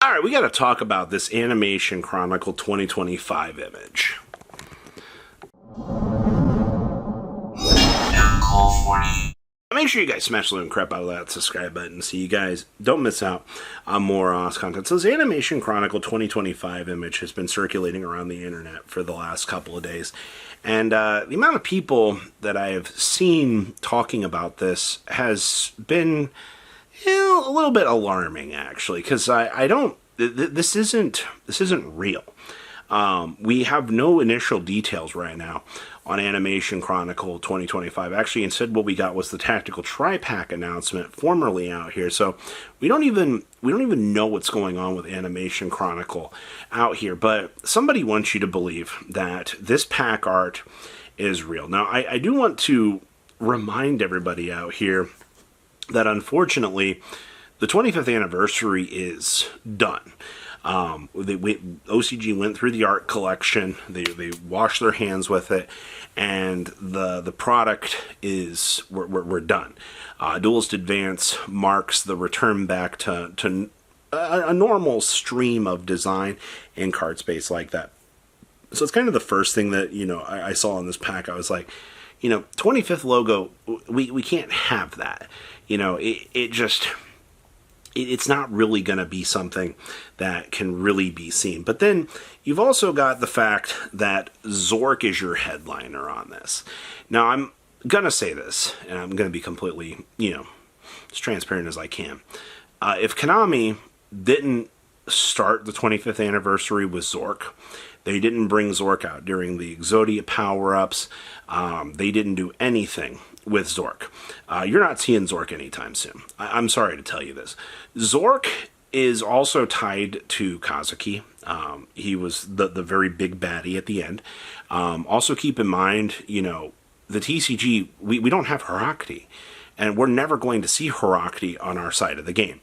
All right, we got to talk about this Animation Chronicle 2025 image. Make sure you guys smash the little crap out of that subscribe button so you guys don't miss out on more content. So this Animation Chronicle 2025 image has been circulating around the internet for the last couple of days. And the amount of people that I have seen talking about this has been a little bit alarming, actually, because I don't. This isn't real. We have no initial details right now on Animation Chronicle 2025. Actually, instead, what we got was the Tactical Tri-Pack announcement formerly out here. So we don't even know what's going on with Animation Chronicle out here. But somebody wants you to believe that this pack art is real. Now, I do want to remind everybody out here that unfortunately, the 25th anniversary is done. OCG went through the art collection. They washed their hands with it, and the product is we're done. Duelist Advance marks the return back to a normal stream of design in card space like that. So it's kind of the first thing that I saw in this pack. I was like, 25th logo, we can't have that. It's not really going to be something that can really be seen. But then you've also got the fact that Zork is your headliner on this. Now, I'm going to say this, and I'm going to be completely, as transparent as I can. If Konami didn't start the 25th anniversary with Zork, they didn't bring Zork out during the Exodia power-ups, they didn't do anything with Zork. You're not seeing Zork anytime soon. I'm sorry to tell you this. Zork is also tied to Kazuki. He was the very big baddie at the end. Also keep in mind, the TCG, we don't have Herakti. And we're never going to see Herakti on our side of the game.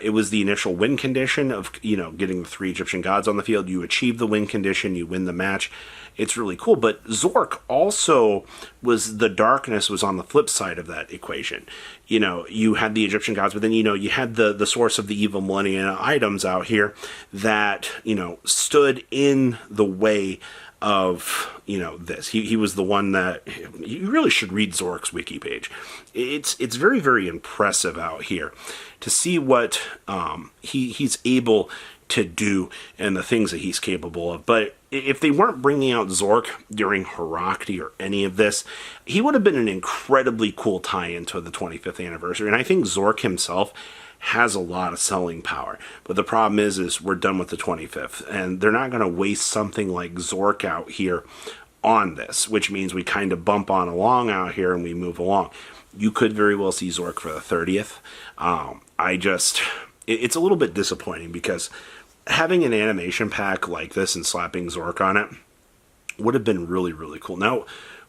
It was the initial win condition of, getting the 3 Egyptian gods on the field. You achieve the win condition, you win the match. It's really cool. But Zork also the darkness was on the flip side of that equation. You had the Egyptian gods, but then, you had the source of the evil millennium items out here that, stood in the way of this. He was the one that you really should read Zork's wiki page. It's very, very impressive out here to see what he's able to do and the things that he's capable of. But if they weren't bringing out Zork during Herakti or any of this, he would have been an incredibly cool tie-in to the 25th anniversary. And I think Zork himself has a lot of selling power. But the problem is we're done with the 25th, and they're not going to waste something like Zork out here on this, which means we kind of bump on along out here and we move along. You could very well see Zork for the 30th. It's a little bit disappointing because having an animation pack like this and slapping Zork on it would have been really, really cool. Now,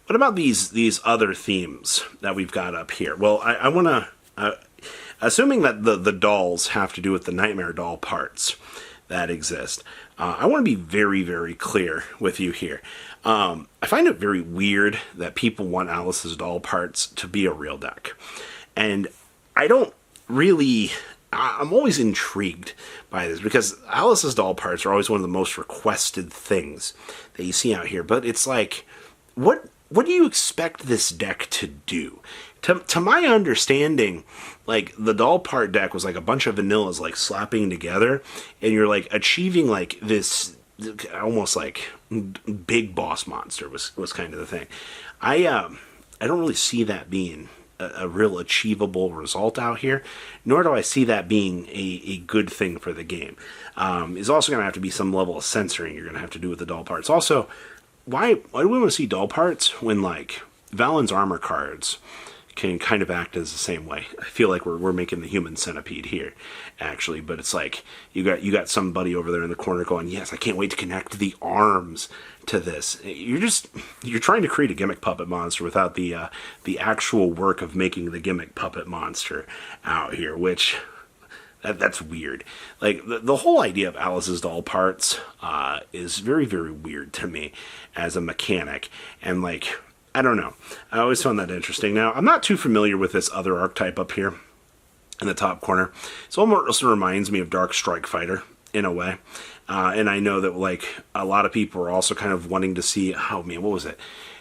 what about these other themes that we've got up here? Well, I want to... assuming that the dolls have to do with the Nightmare Doll parts that exist, I want to be very, very clear with you here. I find it very weird that people want Alice's doll parts to be a real deck. And I don't really... I'm always intrigued by this because Alice's doll parts are always one of the most requested things that you see out here. But it's like, what do you expect this deck to do? To my understanding, like, the doll part deck was like a bunch of vanillas like slapping together, and you're like achieving like this almost like big boss monster was kind of the thing. I don't really see that being a real achievable result out here, nor do I see that being a good thing for the game. Is also going to have to be some level of censoring you're going to have to do with the doll parts. Also, why do we want to see doll parts when, like, Valen's armor cards can kind of act as the same way? I feel like we're making the human centipede here, actually, but it's like you got somebody over there in the corner going, yes, I can't wait to connect the arms to this. You're trying to create a gimmick puppet monster without the actual work of making the gimmick puppet monster out here, which that's weird. Like, the whole idea of Alice's doll parts is very, very weird to me as a mechanic, and like, I don't know. I always found that interesting. Now, I'm not too familiar with this other archetype up here. in the top corner. It almost reminds me of Dark Strike Fighter in a way. And I know that like a lot of people are also kind of wanting to see, oh man, what was it?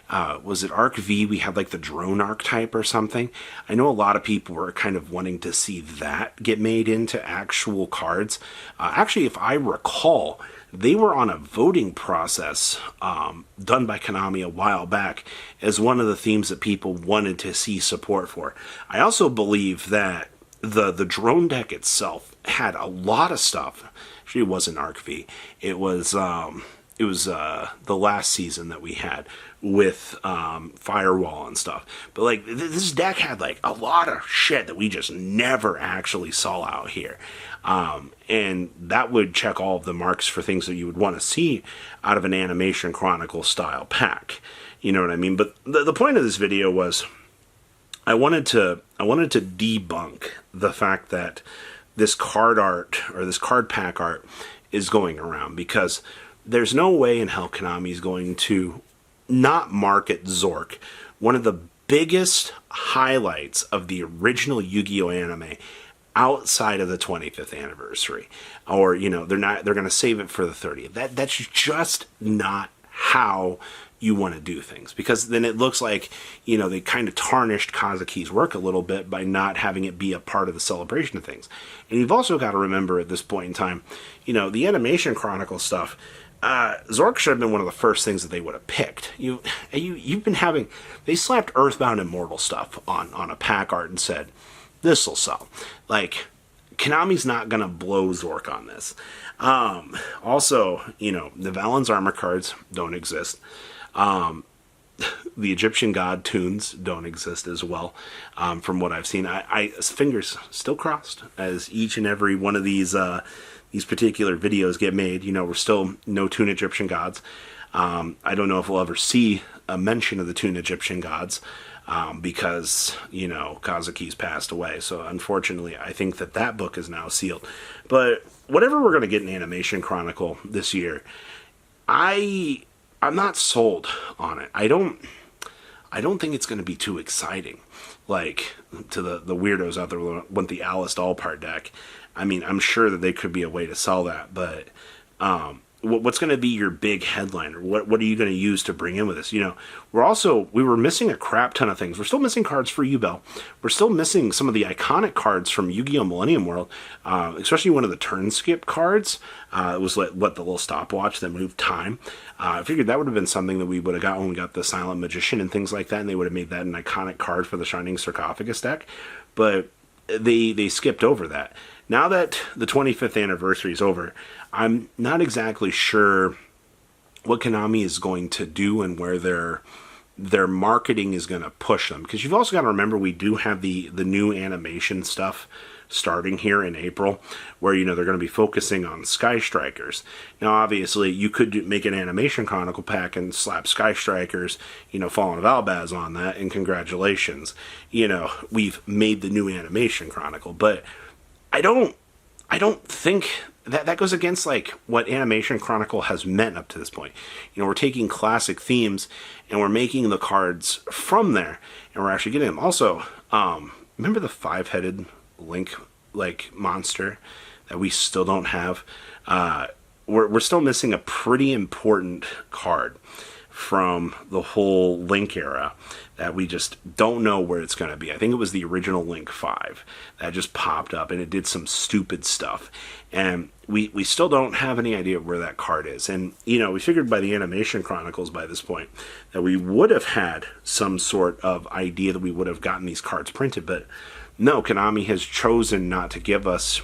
Was it Arc V? We had like the drone archetype or something. I know a lot of people were kind of wanting to see that get made into actual cards. Actually, if I recall, they were on a voting process done by Konami a while back as one of the themes that people wanted to see support for. I also believe that the drone deck itself had a lot of stuff. Actually, it wasn't Arc V. It was the last season that we had with Firewall and stuff. But like this deck had like a lot of shit that we just never actually saw out here. And that would check all of the marks for things that you would want to see out of an Animation Chronicle style pack. You know what I mean? But the point of this video was I wanted to debunk the fact that this card art or this card pack art is going around, because there's no way in hell Konami is going to not market Zork, one of the biggest highlights of the original Yu-Gi-Oh anime, outside of the 25th anniversary. Or, you know, they're going to save it for the 30th. That's just not how you want to do things, because then it looks like, you know, they kind of tarnished Kazuki's work a little bit by not having it be a part of the celebration of things. And you've also got to remember at this point in time, you know, the Animation Chronicle stuff, Zork should have been one of the first things that they would have picked. You've been having, they slapped Earthbound Immortal stuff on a pack art and said, this'll sell. Like, Konami's not going to blow Zork on this. Also, you know, the Valen's armor cards don't exist. The Egyptian god tunes don't exist as well, from what I've seen. I fingers still crossed as each and every one of these particular videos get made. You know, we're still no tune Egyptian gods. I don't know if we'll ever see a mention of the tune Egyptian gods, because, you know, Kazuki's passed away. So unfortunately, I think that book is now sealed. But whatever we're going to get in Animation Chronicle this year, I'm not sold on it. I don't think it's going to be too exciting. Like, to the weirdos out there who want the Alice Allpart deck. I mean, I'm sure that there could be a way to sell that, but what's going to be your big headliner? What are you going to use to bring in with this? You know, we were missing a crap ton of things. We're still missing cards for Yubel. We're still missing some of the iconic cards from Yu-Gi-Oh! Millennium World, especially one of the turn skip cards. It was the little stopwatch that moved time. I figured that would have been something that we would have got when we got the Silent Magician and things like that, and they would have made that an iconic card for the Shining Sarcophagus deck. But they skipped over that. Now that the 25th anniversary is over, I'm not exactly sure what Konami is going to do and where their marketing is going to push them. Because you've also got to remember, we do have the new animation stuff starting here in April, where, you know, they're going to be focusing on Sky Strikers. Now, obviously, you could make an Animation Chronicle pack and slap Sky Strikers, you know, Fallen of Albaz on that, and congratulations. You know, we've made the new Animation Chronicle. But I don't think that goes against like what Animation Chronicle has meant up to this point. You know, we're taking classic themes and we're making the cards from there, and we're actually getting them. Also, remember the 5-headed Link like monster that we still don't have? We're still missing a pretty important card from the whole Link era that we just don't know where it's going to be. I think it was the original Link 5 that just popped up, and it did some stupid stuff. And we still don't have any idea where that card is. And, you know, we figured by the Animation Chronicles by this point that we would have had some sort of idea that we would have gotten these cards printed. But no, Konami has chosen not to give us,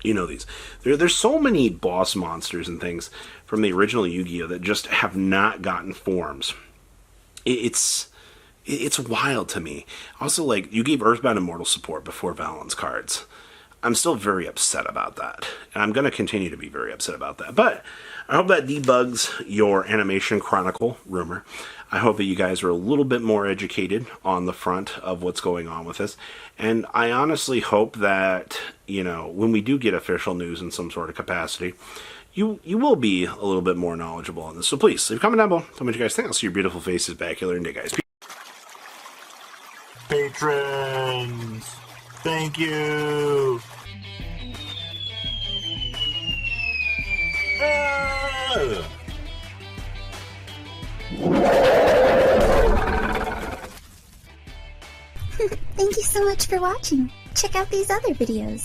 you know, these. There's so many boss monsters and things from the original Yu-Gi-Oh! That just have not gotten forms. It's wild to me. Also, like, you gave Earthbound Immortal support before Valen's cards. I'm still very upset about that. And I'm going to continue to be very upset about that. But I hope that debugs your Animation Chronicle rumor. I hope that you guys are a little bit more educated on the front of what's going on with this. And I honestly hope that, you know, when we do get official news in some sort of capacity, you will be a little bit more knowledgeable on this. So please, leave a comment down below. Tell me what you guys think. I'll see your beautiful faces back here in a day, guys. Patrons! Thank you. Ah! Thank you so much for watching. Check out these other videos.